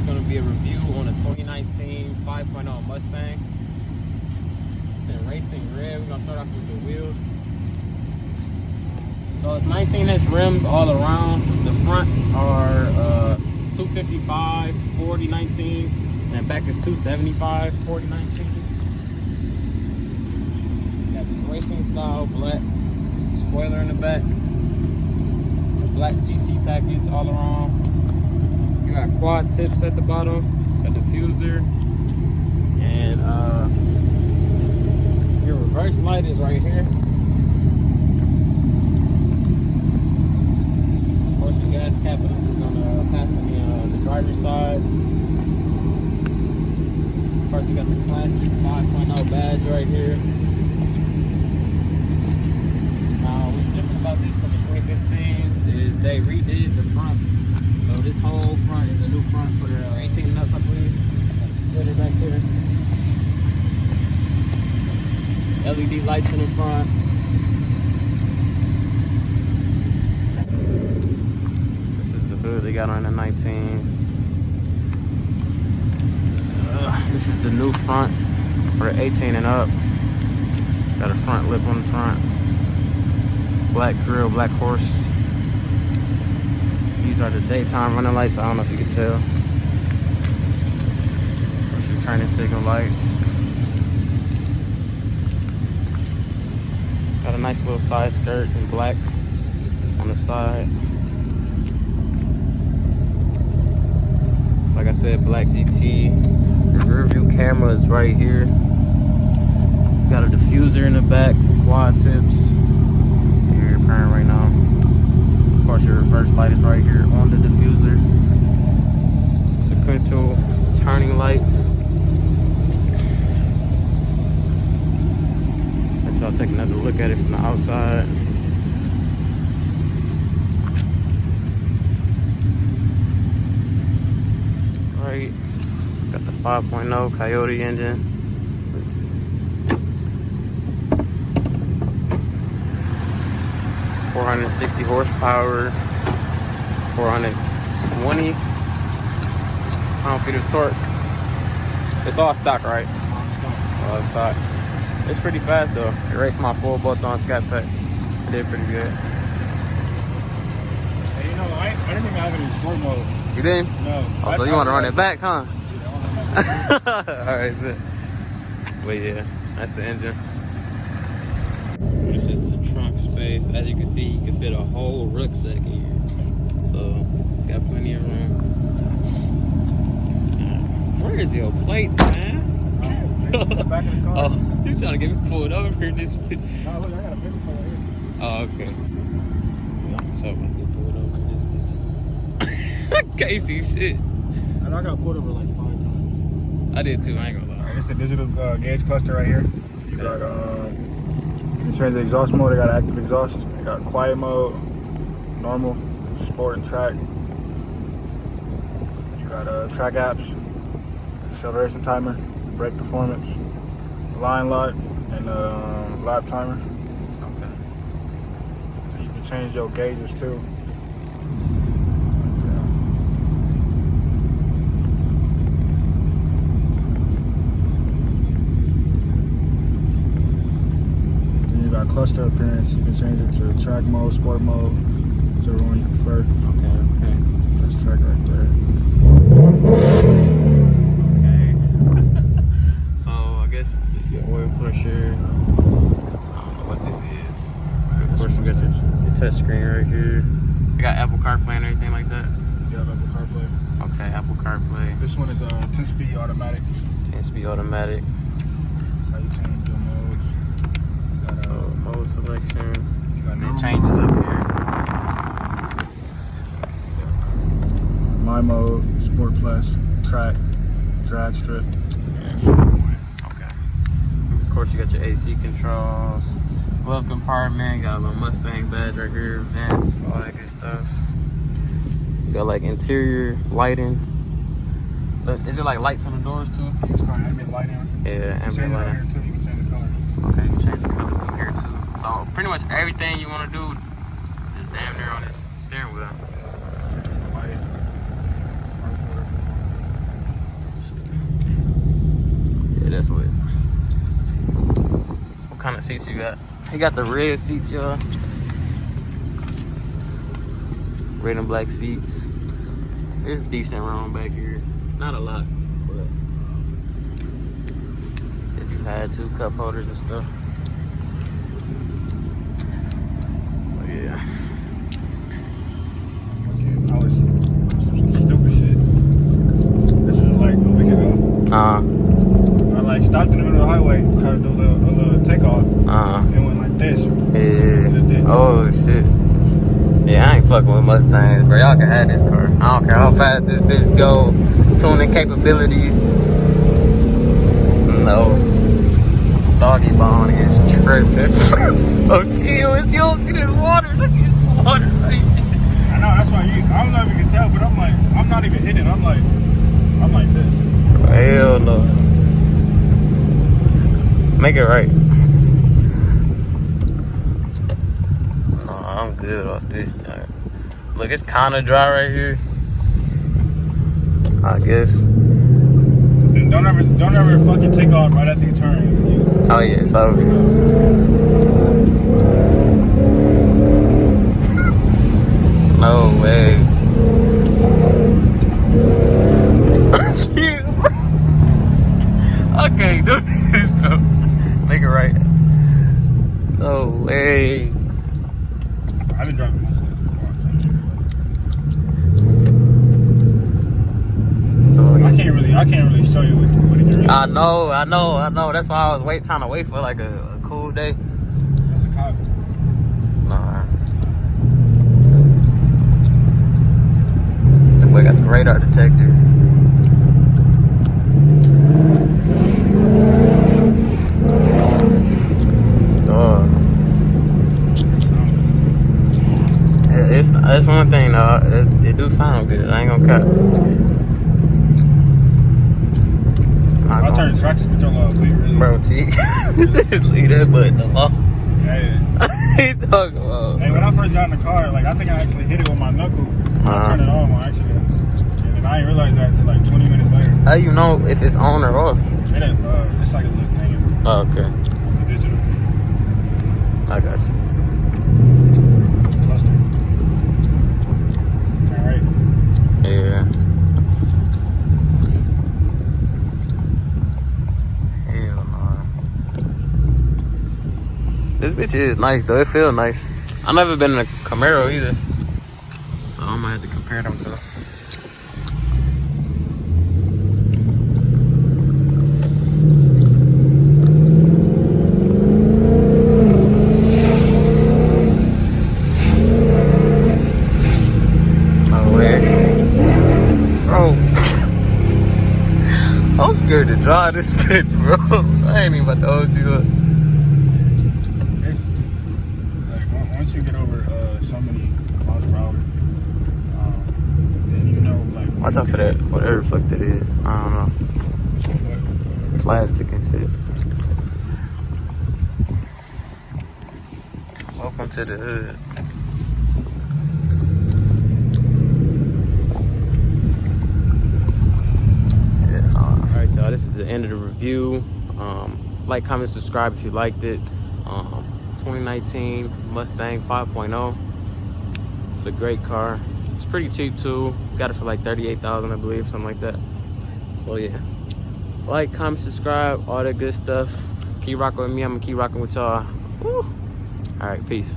going to be a review on a 2019 5.0 Mustang. It's in racing red. We're going to start off with the wheels. So it's 19-inch rims all around. The fronts are 255 40 19, and the back is 275 40 19. Got this racing style black spoiler in the back. The black GT package all around. You got quad tips at the bottom, a diffuser, and your reverse light is right here. Of course, your gas cap is on the driver's side. Of course, you got the classic 5.0 badge right here. Now, what's different about this from the 2015s is they redid the front. So this whole front is a new front for the 18 nuts, I believe. Got the splitter back here. LED lights in the front. This is the hood they got on the 19s. This is the new front for the 18 and up. Got a front lip on the front. Black grille, black horse. These are the daytime running lights. I don't know if you can tell. There's your turning signal lights. Got a nice little side skirt in black on the side. Like I said, black GT. The rear view camera is right here. Got a diffuser in the back, quad tips. You're apparent right now. Of course, your reverse light is right here on the diffuser. Sequential turning lights. Let y'all take another look at it from the outside. Right, got the 5.0 Coyote engine. Let's see. 460 horsepower, 420 pound-feet of torque. It's all stock, right? All stock. It's pretty fast though. It raced my full bolt-on scat pack. It did pretty good. Hey, you know, I didn't even have it in sport mode. You didn't? No. Oh, so you want to run it back, huh? Yeah, all right, good. But yeah, that's the engine. This is the trunk space. As you can see, you can fit a whole rucksack in here. So it's got plenty of room. Where is your plates, man? in the back of the car. Oh, you're trying to get me pulled over here. This. No, look, I got a paper for it here. Oh, okay. So I'm gonna get pulled over in this. Can't see shit. I know I got pulled over like 5 times. I did too. I ain't gonna lie. It's the digital gauge cluster right here. You got you can change the exhaust mode. I got active exhaust. I got quiet mode, normal, sport, and track. You got track apps, acceleration timer, brake performance, line lock, and lap timer. Okay. And you can change your gauges too. Cluster appearance, you can change it to track mode, sport mode, whichever one you prefer. Okay. That's track right there. Okay. So I guess this is your oil pressure. I don't know what this is. Of course, you got your touch screen right here. You got Apple CarPlay and everything like that. You got Apple CarPlay. Okay, Apple CarPlay. This one is 10-speed automatic. 10-speed automatic. That's how you change your modes. Mode selection. You got And it changes up here. Let's see if I can see that. My mode, Sport Plus, track, drag strip, and Okay. Of course, you got your AC controls, glove compartment, got a little Mustang badge right here, vents, all that good stuff. Got like interior lighting. Is it like lights on the doors too? It's got ambient lighting. Yeah, ambient lighting. Here too. You can change the color. Okay, you can change the color through here too. So pretty much everything you want to do is damn near on this steering wheel. Light. that's lit. What kind of seats you got? He got the red seats, y'all. Red and black seats. There's decent room back here. Not a lot, but if you had 2 cup holders and stuff. But yeah. I was some stupid shit. This was like a week ago. I like stopped in the middle of the highway, tried to do a little takeoff. It went like this. Yeah. Oh shit. Yeah, I ain't fucking with Mustangs, bro. Y'all can have this car. I don't care how fast this bitch go. Tuning capabilities. No. Doggy bone is tripping. Oh, chill. You don't see this water. Look at this water right here. I know, that's why I don't know if you can tell, but I'm like, I'm not even hitting. I'm like this. Hell no. Make it right. No, I'm good off this joint. Look, it's kind of dry right here. I guess. And don't ever fucking take off right after you turn. Oh yeah, so. No way. I can't do this, bro. Make it right. No way. I've been driving Mustang before. I can't really show you what it can really. I know. That's why I was trying to wait for like a cool day. That's a cop. Nah. The boy got the radar detector. That's one thing though, it do sound good, I ain't gonna cut. I'll turn the traction control off, really. Bro, T, leave that button alone. Hey. He talking about. Hey, when I first got in the car, like I think I actually hit it with my knuckle. I turned it on accident. And I didn't realize that until like 20 minutes later. How you know if it's on or off? It's like a little thing. Oh, okay. Digital. I got you. Cluster. Alright. Yeah. Hell no. This bitch is nice though. It feels nice. I never been in a Camaro either, so I'm gonna have to compare them to. I'm scared to drive this bitch, bro. I ain't even about to hold you up. It's, like, once you get over so many miles per hour, then you know, like... Watch out for that, whatever the fuck that is. I don't know. What? Plastic and shit. Welcome to the hood. Alright, y'all, this is the end of the review. Like, comment, subscribe if you liked it. 2019 Mustang 5.0. It's a great car. It's pretty cheap too. Got it for like $38,000, I believe, something like that. So yeah, like, comment, subscribe, all that good stuff. Keep rocking with me. I'm gonna keep rocking with y'all. All right, peace.